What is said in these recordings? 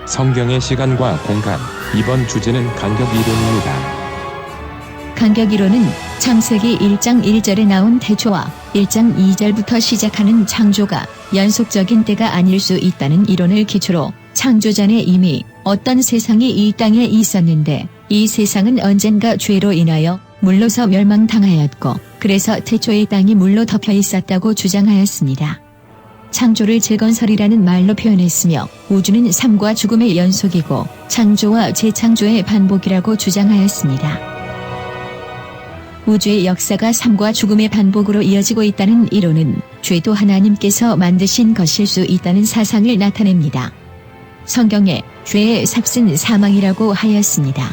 성경의 시간과 공간. 이번 주제는 간격이론입니다. 간격이론은 창세기 1장 1절에 나온 태초와 1장 2절부터 시작하는 창조가 연속적인 때가 아닐 수 있다는 이론을 기초로 창조 전에 이미 어떤 세상이 이 땅에 있었는데 이 세상은 언젠가 죄로 인하여 물로서 멸망당하였고 그래서 태초의 땅이 물로 덮여 있었다고 주장하였습니다. 창조를 재건설이라는 말로 표현했으며 우주는 삶과 죽음의 연속이고 창조와 재창조의 반복이라고 주장하였습니다. 우주의 역사가 삶과 죽음의 반복으로 이어지고 있다는 이론은 죄도 하나님께서 만드신 것일 수 있다는 사상을 나타냅니다. 성경에 죄의 삭은 사망이라고 하였습니다.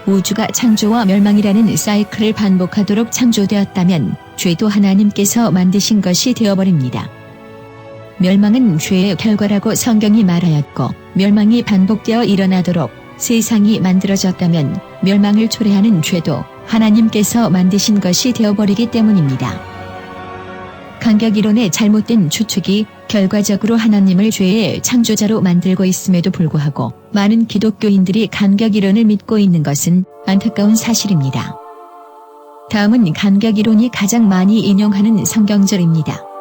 우주가 창조와 멸망이라는 사이클을 반복하도록 창조되었다면 죄도 하나님께서 만드신 것이 되어버립니다. 멸망은 죄의 결과라고 성경이 말하였고 멸망이 반복되어 일어나도록 세상이 만들어졌다면 멸망을 초래하는 죄도 하나님께서 만드신 것이 되어버리기 때문입니다. 간격이론의 잘못된 추측이 결과적으로 하나님을 죄의 창조자로 만들고 있음에도 불구하고 많은 기독교인들이 간격이론을 믿고 있는 것은 안타까운 사실입니다. 다음은 간격이론이 가장 많이 인용하는 성경절입니다.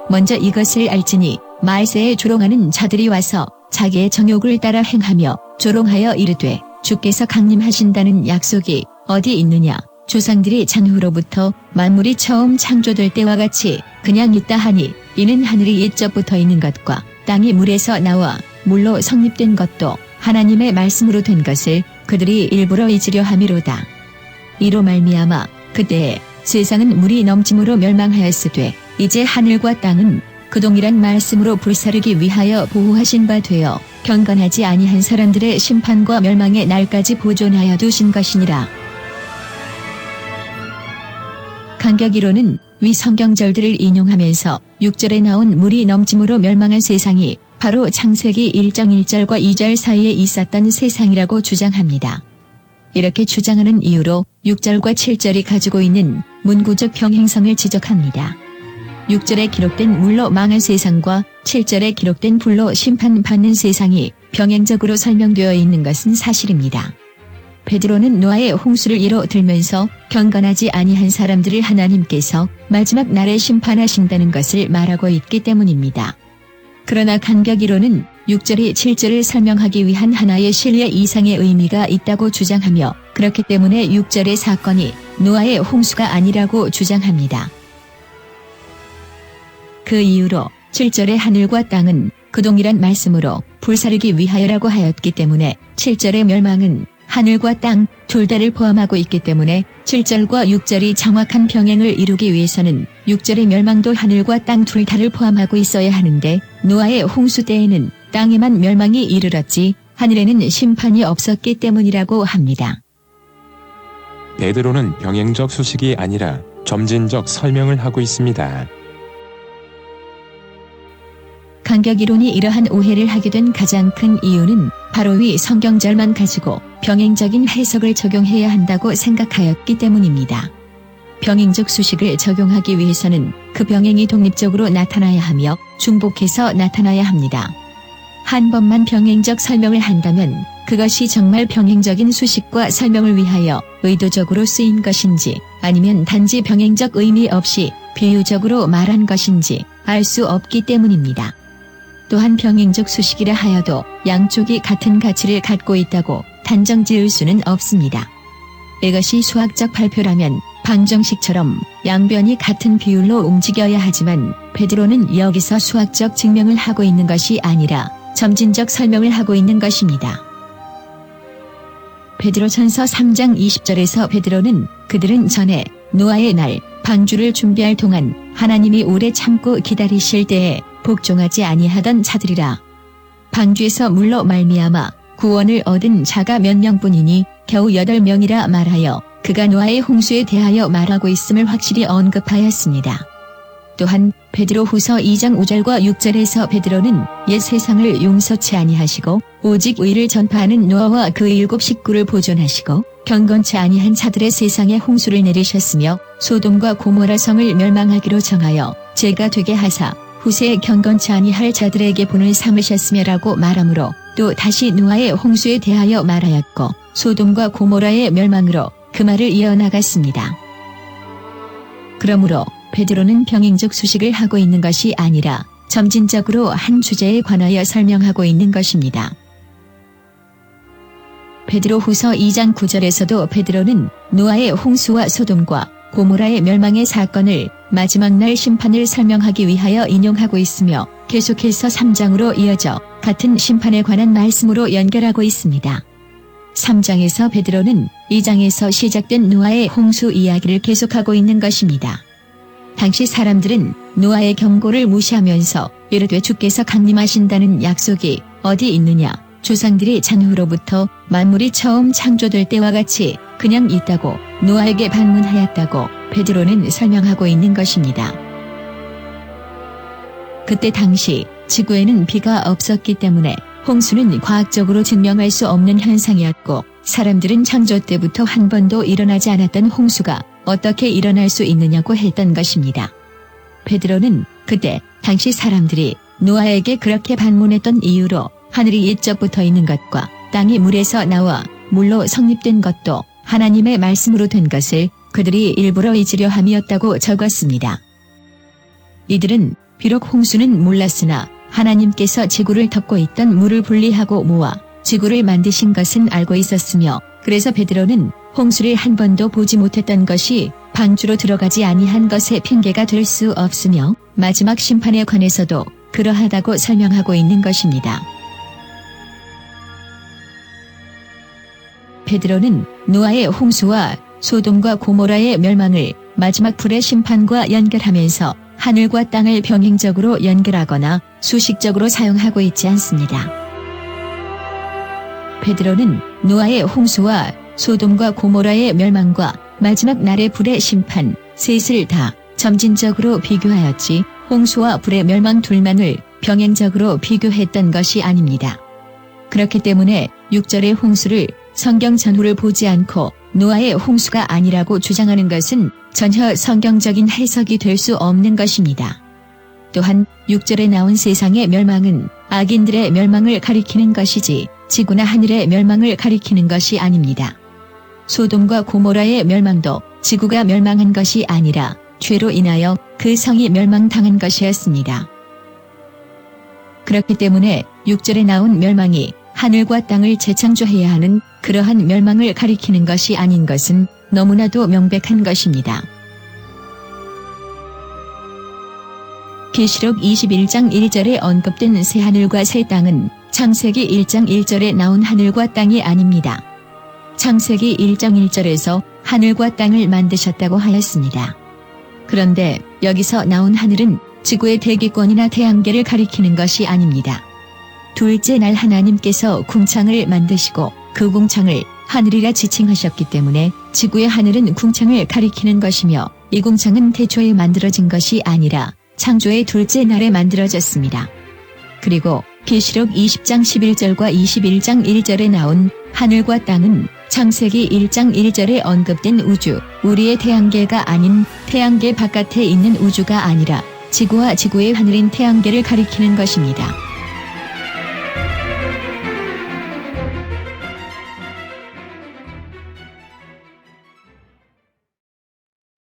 먼저 이것을 알지니 말세에 조롱하는 자들이 와서 자기의 정욕을 따라 행하며 조롱하여 이르되 주께서 강림하신다는 약속이 어디 있느냐. 조상들이 잔후로부터 만물이 처음 창조될 때와 같이 그냥 있다 하니 이는 하늘이 옛적부터 있는 것과 땅이 물에서 나와 물로 성립된 것도 하나님의 말씀으로 된 것을 그들이 일부러 잊으려 함이로다. 이로 말미암아 그때에 세상은 물이 넘침으로 멸망하였으되 이제 하늘과 땅은 그 동일한 말씀으로 불사르기 위하여 보호하신 바 되어 경건하지 아니한 사람들의 심판과 멸망의 날까지 보존하여 두신 것이니라. 간격이론은 위 성경절들을 인용하면서 6절에 나온 물이 넘침으로 멸망한 세상이 바로 창세기 1장 1절과 2절 사이에 있었던 세상이라고 주장합니다. 이렇게 주장하는 이유로 6절과 7절이 가지고 있는 문구적 평행성을 지적합니다. 6절에 기록된 물로 망한 세상과 7절에 기록된 불로 심판받는 세상이 병행적으로 설명되어 있는 것은 사실입니다. 베드로는 노아의 홍수를 예로 들면서 경건하지 아니한 사람들을 하나님께서 마지막 날에 심판하신다는 것을 말하고 있기 때문입니다. 그러나 간격이론은 6절이 7절을 설명하기 위한 하나의 신뢰 이상의 의미가 있다고 주장하며 그렇기 때문에 6절의 사건이 노아의 홍수가 아니라고 주장합니다. 그 이유로 7절의 하늘과 땅은 그 동일한 말씀으로 불사르기 위하여라고 하였기 때문에 7절의 멸망은 하늘과 땅 둘 다를 포함하고 있기 때문에 7절과 6절이 정확한 병행을 이루기 위해서는 6절의 멸망도 하늘과 땅 둘 다를 포함하고 있어야 하는데 노아의 홍수 때에는 땅에만 멸망이 이르렀지 하늘에는 심판이 없었기 때문이라고 합니다. 베드로는 병행적 수식이 아니라 점진적 설명을 하고 있습니다. 간격이론이 이러한 오해를 하게 된 가장 큰 이유는 바로 위 성경절만 가지고 병행적인 해석을 적용해야 한다고 생각하였기 때문입니다. 병행적 수식을 적용하기 위해서는 그 병행이 독립적으로 나타나야 하며 중복해서 나타나야 합니다. 한 번만 병행적 설명을 한다면 그것이 정말 병행적인 수식과 설명을 위하여 의도적으로 쓰인 것인지 아니면 단지 병행적 의미 없이 비유적으로 말한 것인지 알 수 없기 때문입니다. 또한 병행적 수식이라 하여도 양쪽이 같은 가치를 갖고 있다고 단정 지을 수는 없습니다. 이것이 수학적 발표라면 방정식처럼 양변이 같은 비율로 움직여야 하지만 베드로는 여기서 수학적 증명을 하고 있는 것이 아니라 점진적 설명을 하고 있는 것입니다. 베드로전서 3장 20절에서 베드로는 그들은 전에 노아의 날 방주를 준비할 동안 하나님이 오래 참고 기다리실 때에 복종하지 아니하던 자들이라. 방주에서 물로 말미암아 구원을 얻은 자가 몇 명뿐이니 겨우 8명이라 말하여 그가 노아의 홍수에 대하여 말하고 있음을 확실히 언급하였습니다. 또한 베드로후서 2장 5절과 6절에서 베드로는 옛 세상을 용서치 아니하시고 오직 의를 전파하는 노아와 그 7 식구를 보존하시고 경건치 아니한 자들의 세상에 홍수를 내리셨으며 소돔과 고모라 성을 멸망하기로 정하여 죄가 되게 하사 후세에 경건치 아니할 자들에게 분을 삼으셨으며라고 말하므로 또 다시 노아의 홍수에 대하여 말하였고 소돔과 고모라의 멸망으로 그 말을 이어나갔습니다. 그러므로 베드로는 병행적 수식을 하고 있는 것이 아니라 점진적으로 한 주제에 관하여 설명하고 있는 것입니다. 베드로후서 2장 9절에서도 베드로는 노아의 홍수와 소돔과 고모라의 멸망의 사건을 마지막 날 심판을 설명하기 위하여 인용하고 있으며 계속해서 3장으로 이어져 같은 심판에 관한 말씀으로 연결하고 있습니다. 3장에서 베드로는 2장에서 시작된 노아의 홍수 이야기를 계속하고 있는 것입니다. 당시 사람들은 노아의 경고를 무시하면서 이르되 주께서 강림하신다는 약속이 어디 있느냐, 조상들이 잔후로부터 만물이 처음 창조될 때와 같이 그냥 있다고 노아에게 반문하였다고 베드로는 설명하고 있는 것입니다. 그때 당시 지구에는 비가 없었기 때문에 홍수는 과학적으로 증명할 수 없는 현상이었고 사람들은 창조 때부터 한 번도 일어나지 않았던 홍수가 어떻게 일어날 수 있느냐고 했던 것입니다. 베드로는 그때 당시 사람들이 노아에게 그렇게 반문했던 이유로 하늘이 옛적부터 있는 것과 땅이 물에서 나와 물로 성립된 것도 하나님의 말씀으로 된 것을 그들이 일부러 잊으려 함이었다고 적었습니다. 이들은 비록 홍수는 몰랐으나 하나님께서 지구를 덮고 있던 물을 분리하고 모아 지구를 만드신 것은 알고 있었으며 그래서 베드로는 홍수를 한 번도 보지 못했던 것이 방주로 들어가지 아니한 것의 핑계가 될 수 없으며 마지막 심판에 관해서도 그러하다고 설명하고 있는 것입니다. 베드로는 노아의 홍수와 소돔과 고모라의 멸망을 마지막 불의 심판과 연결하면서 하늘과 땅을 병행적으로 연결하거나 수식적으로 사용하고 있지 않습니다. 베드로는 노아의 홍수와 소돔과 고모라의 멸망과 마지막 날의 불의 심판, 셋을 다 점진적으로 비교하였지 홍수와 불의 멸망 둘만을 병행적으로 비교했던 것이 아닙니다. 그렇기 때문에 6절의 홍수를 성경 전후를 보지 않고 노아의 홍수가 아니라고 주장하는 것은 전혀 성경적인 해석이 될 수 없는 것입니다. 또한 6절에 나온 세상의 멸망은 악인들의 멸망을 가리키는 것이지 지구나 하늘의 멸망을 가리키는 것이 아닙니다. 소돔과 고모라의 멸망도 지구가 멸망한 것이 아니라 죄로 인하여 그 성이 멸망당한 것이었습니다. 그렇기 때문에 6절에 나온 멸망이 하늘과 땅을 재창조해야 하는 그러한 멸망을 가리키는 것이 아닌 것은 너무나도 명백한 것입니다. 계시록 21장 1절에 언급된 새 하늘과 새 땅은 창세기 1장 1절에 나온 하늘과 땅이 아닙니다. 창세기 1장 1절에서 하늘과 땅을 만드셨다고 하였습니다. 그런데 여기서 나온 하늘은 지구의 대기권이나 태양계를 가리키는 것이 아닙니다. 둘째 날 하나님께서 궁창을 만드시고 그 궁창을 하늘이라 지칭하셨기 때문에 지구의 하늘은 궁창을 가리키는 것이며 이 궁창은 태초에 만들어진 것이 아니라 창조의 둘째 날에 만들어졌습니다. 그리고 계시록 20장 11절과 21장 1절에 나온 하늘과 땅은 창세기 1장 1절에 언급된 우주, 우리의 태양계가 아닌 태양계 바깥에 있는 우주가 아니라 지구와 지구의 하늘인 태양계를 가리키는 것입니다.